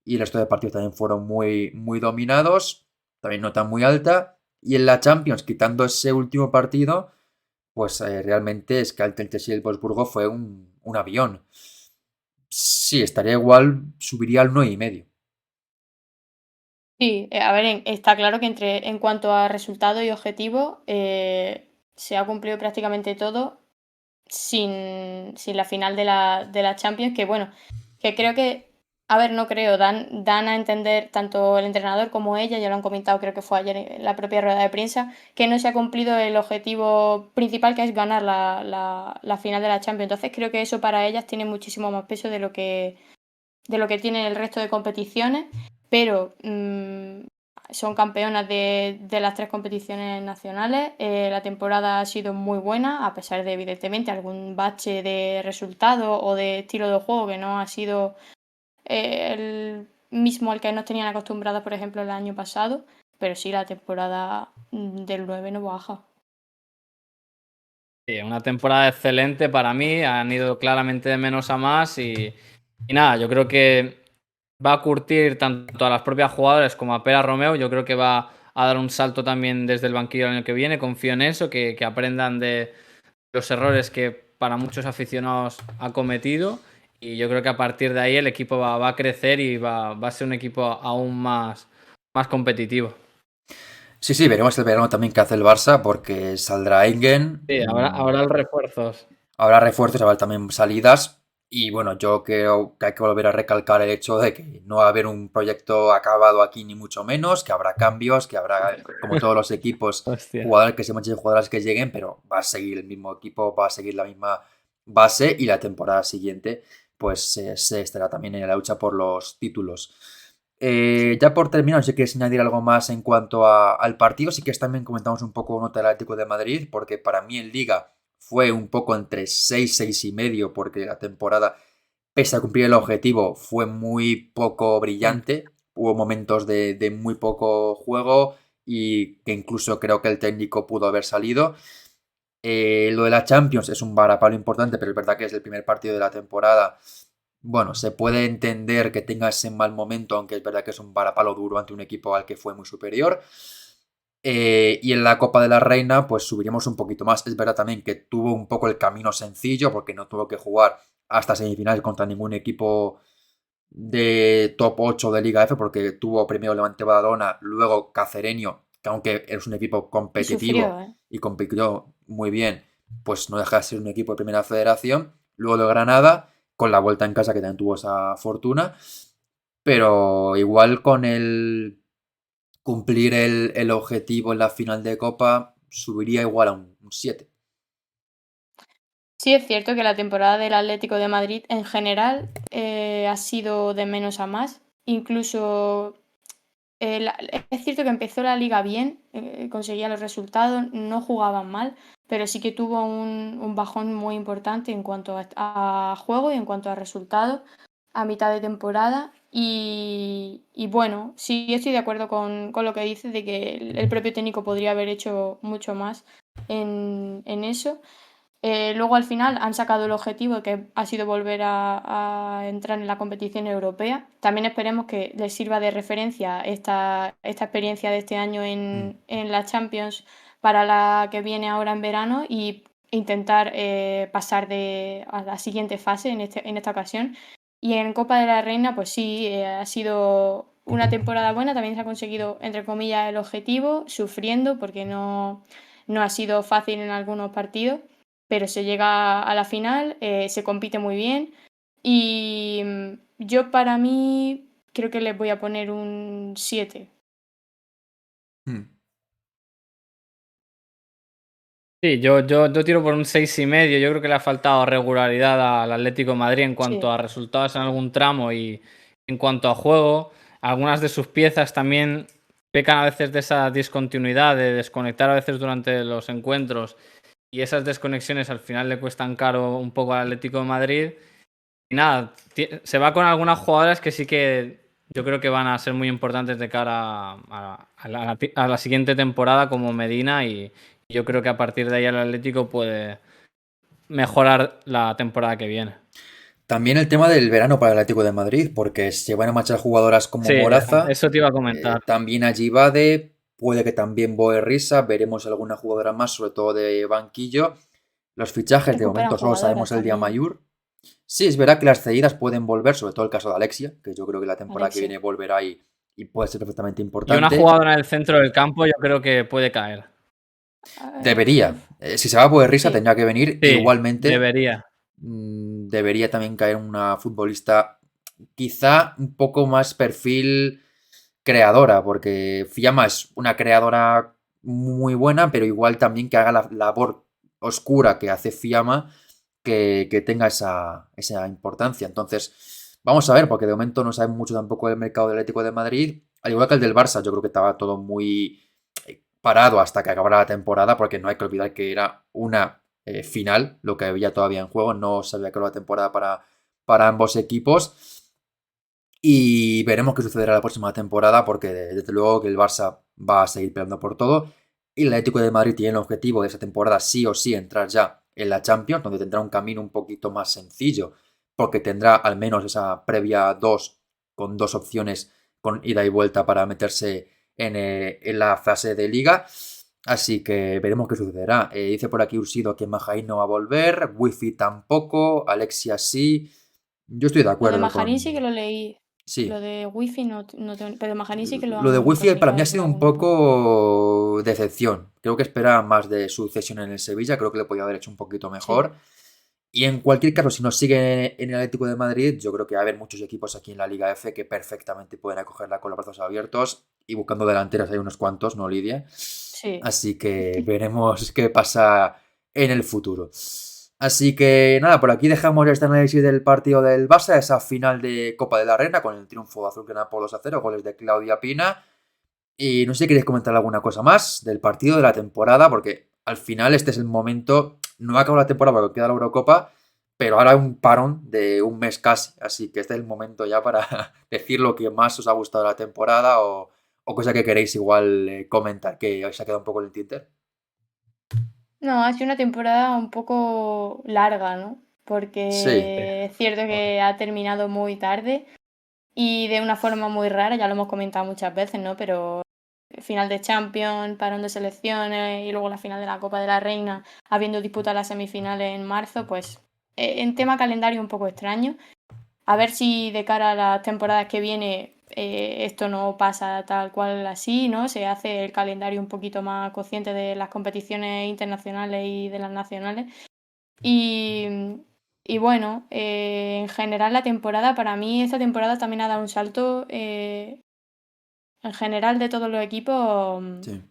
Y el resto de partidos también fueron muy, muy dominados. También nota muy alta. Y en la Champions, quitando ese último partido, pues realmente es que el Chelsea y el Wolfsburgo fue un avión. Sí, estaría igual, subiría al 9,5. Sí, a ver, está claro que en cuanto a resultado y objetivo, se ha cumplido prácticamente todo sin la final de la Champions, que bueno, que creo que, a ver, no creo, dan a entender tanto el entrenador como ella, ya lo han comentado, creo que fue ayer en la propia rueda de prensa, que no se ha cumplido el objetivo principal, que es ganar la final de la Champions. Entonces creo que eso para ellas tiene muchísimo más peso de lo que tiene el resto de competiciones, pero son campeonas de las 3 competiciones nacionales. La temporada ha sido muy buena, a pesar de, evidentemente, algún bache de resultado o de estilo de juego que no ha sido el mismo al que nos tenían acostumbrados, por ejemplo, el año pasado, pero sí, la temporada del 9 no baja. Sí, una temporada excelente para mí, han ido claramente de menos a más y nada, yo creo que va a curtir tanto a las propias jugadoras como a Pera Romeo, yo creo que va a dar un salto también desde el banquillo el año que viene, confío en eso, que aprendan de los errores que para muchos aficionados ha cometido y yo creo que a partir de ahí el equipo va a crecer y va a ser un equipo aún más competitivo. Sí, sí, veremos el verano también que hace el Barça porque saldrá Engen. Sí, habrá los refuerzos. Habrá refuerzos, habrá también salidas. Y bueno, yo creo que hay que volver a recalcar el hecho de que no va a haber un proyecto acabado aquí, ni mucho menos, que habrá cambios, que habrá, como todos los equipos, Hostia. jugadores que se manchen, jugadoras que lleguen, pero va a seguir el mismo equipo, va a seguir la misma base y la temporada siguiente, pues se estará también en la lucha por los títulos. Ya por terminar, no sé si quieres añadir algo más en cuanto al partido. Si quieres también comentamos un poco nota del Atlético de Madrid, porque para mí en Liga fue un poco entre 6, 6,5, porque la temporada, pese a cumplir el objetivo, fue muy poco brillante. Hubo momentos de muy poco juego y que incluso creo que el técnico pudo haber salido. Lo de la Champions es un varapalo importante, pero es verdad que es el primer partido de la temporada. Bueno, se puede entender que tenga ese mal momento, aunque es verdad que es un varapalo duro ante un equipo al que fue muy superior. Y en la Copa de la Reina, pues subiremos un poquito más. Es verdad también que tuvo un poco el camino sencillo, porque no tuvo que jugar hasta semifinales contra ningún equipo de top 8 de Liga F, porque tuvo primero Levante Badalona, luego Cacereño, que aunque es un equipo Y competitivo sufrió, ¿eh? y compitió muy bien, pues no deja de ser un equipo de primera federación. Luego de Granada, con la vuelta en casa, que también tuvo esa fortuna. Pero igual con el cumplir el objetivo en la final de Copa, subiría igual a un 7. Sí, es cierto que la temporada del Atlético de Madrid en general ha sido de menos a más. Incluso es cierto que empezó la liga bien, conseguía los resultados, no jugaban mal, pero sí que tuvo un bajón muy importante en cuanto a juego y en cuanto a resultados a mitad de temporada. Y bueno, sí estoy de acuerdo con lo que dices de que el propio técnico podría haber hecho mucho más en eso. Luego al final han sacado el objetivo que ha sido volver a entrar en la competición europea. También esperemos que les sirva de referencia esta experiencia de este año en la Champions para la que viene ahora en verano y intentar pasar a la siguiente fase en esta ocasión. Y en Copa de la Reina, pues sí, ha sido una temporada buena. También se ha conseguido, entre comillas, el objetivo, sufriendo porque no ha sido fácil en algunos partidos, pero se llega a la final, se compite muy bien y yo para mí creo que les voy a poner un 7. Sí, yo tiro por un 6,5. Yo creo que le ha faltado regularidad al Atlético de Madrid en cuanto Sí, a resultados en algún tramo y en cuanto a juego. Algunas de sus piezas también pecan a veces de esa discontinuidad, de desconectar a veces durante los encuentros. Y esas desconexiones al final le cuestan caro un poco al Atlético de Madrid. Y nada, se va con algunas jugadoras que sí que yo creo que van a ser muy importantes de cara a la siguiente temporada como Medina, y yo creo que a partir de ahí el Atlético puede mejorar la temporada que viene. También el tema del verano para el Atlético de Madrid, porque se van a marchar jugadoras como Sí, Moraza, eso te iba a comentar. también Ajibade, puede que también Boerrisa, veremos alguna jugadora más, sobre todo de banquillo. Los fichajes de Recuperan momento solo sabemos jugadoras el día también. mayor. Sí, es verdad que las cedidas pueden volver, sobre todo el caso de Alexia, que yo creo que la temporada que Alexia. viene volverá y puede ser perfectamente Y una importante. jugadora en el centro del campo yo creo que puede caer. Debería. Si se va a Boerrisa Sí. tendría que venir. Sí, Igualmente, debería. debería también caer una futbolista quizá un poco más perfil creadora, porque Fiamma es una creadora muy buena, pero igual también que haga la labor oscura que hace Fiamma, que tenga esa importancia. Entonces, vamos a ver, porque de momento no sabemos mucho tampoco del mercado del Atlético de Madrid, al igual que el del Barça, yo creo que estaba todo muy parado hasta que acabara la temporada, porque no hay que olvidar que era una final, lo que había todavía en juego, no se había acabado la temporada para ambos equipos. Y veremos qué sucederá la próxima temporada, porque desde luego que el Barça va a seguir peleando por todo. Y el Atlético de Madrid tiene el objetivo de esa temporada sí o sí entrar ya en la Champions, donde tendrá un camino un poquito más sencillo, porque tendrá al menos esa previa 2 con 2 opciones con ida y vuelta para meterse en la fase de liga. Así que veremos qué sucederá. Dice por aquí Ursido que Majaín no va a volver, Wifi tampoco, Alexia sí. Yo estoy de Lo de acuerdo Majarín sí que con... lo leí. Sí, Lo de Wifi no tengo. Pero Majarín sí que lo lo de han Wifi para mí ha comunicado por sido un algún lado. poco decepción. Creo que esperaba más de su cesión en el Sevilla. Creo que le podía haber hecho un poquito Sí. mejor. Y en cualquier caso, si no sigue en el Atlético de Madrid, yo creo que va a haber muchos equipos aquí en la Liga F que perfectamente pueden acogerla con los brazos abiertos. Y buscando delanteras hay unos cuantos, ¿no, Lidia? Sí. Así que veremos qué pasa en el futuro. Así que nada, por aquí dejamos este análisis del partido del Barça, esa final de Copa de la Reina con el triunfo azulgrana por 2-0, goles de Claudia Pina. Y no sé si queréis comentar alguna cosa más del partido de la temporada, porque al final este es el momento, no acaba la temporada porque queda la Eurocopa, pero ahora hay un parón de un mes casi, así que este es el momento ya para decir lo que más os ha gustado de la temporada o cosa que queréis igual comentar, que os ha quedado un poco en el Twitter. No, ha sido una temporada un poco larga, ¿no? Sí. Porque es cierto que ha terminado muy tarde y de una forma muy rara, ya lo hemos comentado muchas veces, ¿no? Pero final de Champions, parón de selecciones y luego la final de la Copa de la Reina, habiendo disputado las semifinales en marzo, pues en tema calendario un poco extraño. A ver si de cara a las temporadas que viene esto no pasa tal cual así, ¿no? Se hace el calendario un poquito más consciente de las competiciones internacionales y de las nacionales. Y, y bueno, en general la temporada, para mí esta temporada también ha dado un salto en general de todos los equipos Sí.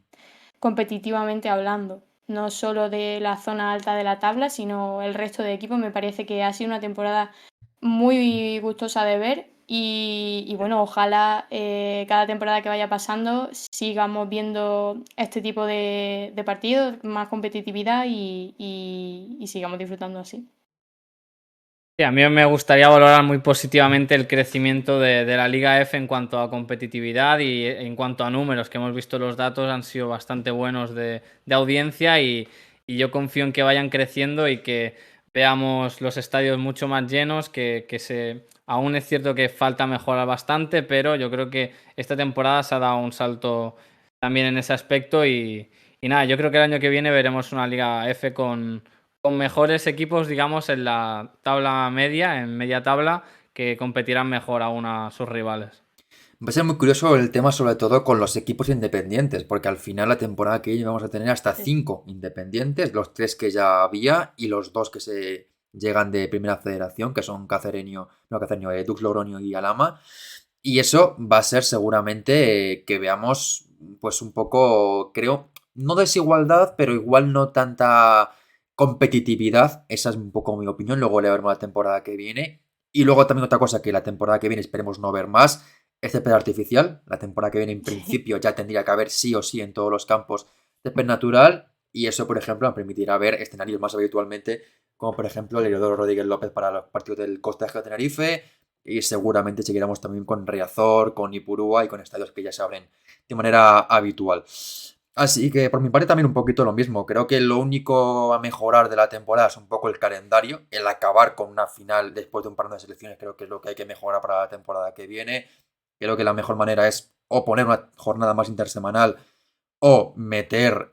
competitivamente hablando. No solo de la zona alta de la tabla, sino el resto de equipos. Me parece que ha sido una temporada muy gustosa de ver y bueno, ojalá cada temporada que vaya pasando sigamos viendo este tipo de partidos, más competitividad y sigamos disfrutando así. Sí, a mí me gustaría valorar muy positivamente el crecimiento de la Liga F en cuanto a competitividad y en cuanto a números, que hemos visto los datos han sido bastante buenos de audiencia y yo confío en que vayan creciendo y que veamos los estadios mucho más llenos, aún es cierto que falta mejorar bastante, pero yo creo que esta temporada se ha dado un salto también en ese aspecto y nada, yo creo que el año que viene veremos una Liga F con mejores equipos, digamos, en la tabla media, en media tabla, que competirán mejor aún a sus rivales. Va a ser muy curioso el tema, sobre todo con los equipos independientes, porque al final la temporada que viene vamos a tener hasta Sí. 5 independientes, los 3 que ya había y los 2 que se llegan de Primera Federación, que son Dux Logroño y Alama. Y eso va a ser seguramente que veamos, pues un poco, creo, no desigualdad, pero igual no tanta competitividad. Esa es un poco mi opinión. Luego le veremos la temporada que viene. Y luego también otra cosa que la temporada que viene esperemos no ver más es césped artificial. La temporada que viene, en principio, ya tendría que haber sí o sí en todos los campos césped natural. Y eso, por ejemplo, nos permitirá ver escenarios más habitualmente, como por ejemplo el Heliodoro Rodríguez López para los partidos del Costa de Tenerife, y seguramente seguiremos también con Riazor, con Ipurúa y con estadios que ya se abren de manera habitual. Así que por mi parte también un poquito lo mismo. Creo que lo único a mejorar de la temporada es un poco el calendario, el acabar con una final después de un par de selecciones, creo que es lo que hay que mejorar para la temporada que viene. Creo que la mejor manera es o poner una jornada más intersemanal o meter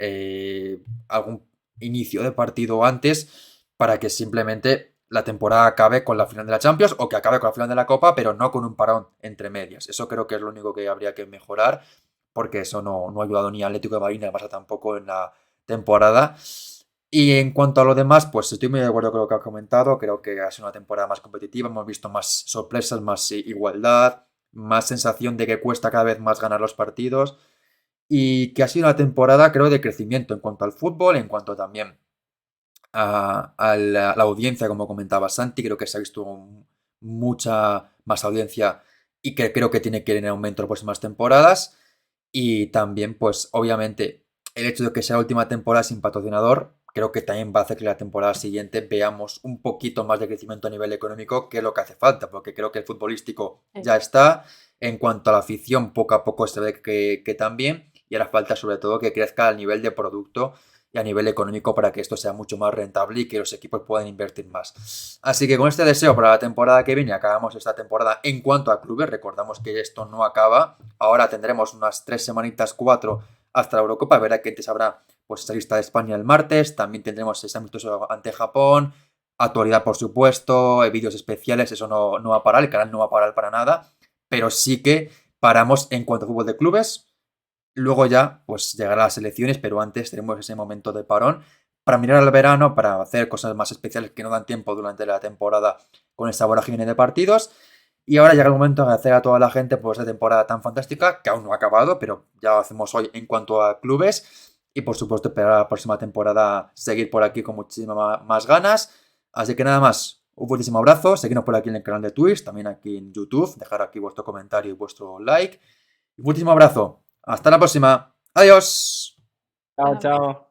algún inicio de partido antes para que simplemente la temporada acabe con la final de la Champions o que acabe con la final de la Copa, pero no con un parón entre medias. Eso creo que es lo único que habría que mejorar, porque eso no ha ayudado ni a Atlético de Madrid ni al Barça tampoco en la temporada. Y en cuanto a lo demás, pues estoy muy de acuerdo con lo que has comentado. Creo que ha sido una temporada más competitiva. Hemos visto más sorpresas, más igualdad, más sensación de que cuesta cada vez más ganar los partidos. Y que ha sido una temporada, creo, de crecimiento en cuanto al fútbol, en cuanto también a la audiencia, como comentaba Santi. Creo que se ha visto mucha más audiencia y que creo que tiene que ir en aumento en las próximas temporadas. Y también, pues, obviamente, el hecho de que sea la última temporada sin patrocinador, creo que también va a hacer que la temporada siguiente veamos un poquito más de crecimiento a nivel económico, que es lo que hace falta, porque creo que el futbolístico ya está. En cuanto a la afición, poco a poco se ve que también, y ahora falta sobre todo que crezca a nivel de producto y a nivel económico para que esto sea mucho más rentable y que los equipos puedan invertir más. Así que con este deseo para la temporada que viene, acabamos esta temporada en cuanto a clubes. Recordamos que esto no acaba. Ahora tendremos unas 3 semanitas, 4 hasta la Eurocopa. Verá que antes habrá pues esa lista de España el martes. También tendremos ese amistoso ante Japón. Actualidad, por supuesto, vídeos especiales. Eso no va a parar. El canal no va a parar para nada. Pero sí que paramos en cuanto a fútbol de clubes. Luego ya, pues llegará las elecciones, pero antes tenemos ese momento de parón para mirar al verano, para hacer cosas más especiales que no dan tiempo durante la temporada con esa vorágine de partidos. Y ahora llega el momento de agradecer a toda la gente por esta temporada tan fantástica, que aún no ha acabado, pero ya lo hacemos hoy en cuanto a clubes. Y por supuesto, esperar a la próxima temporada seguir por aquí con muchísimas más ganas. Así que nada más, un fuertísimo abrazo. Seguidnos por aquí en el canal de Twitch, también aquí en YouTube. Dejar aquí vuestro comentario y vuestro like. Un último abrazo. Hasta la próxima. Adiós. Chao, chao.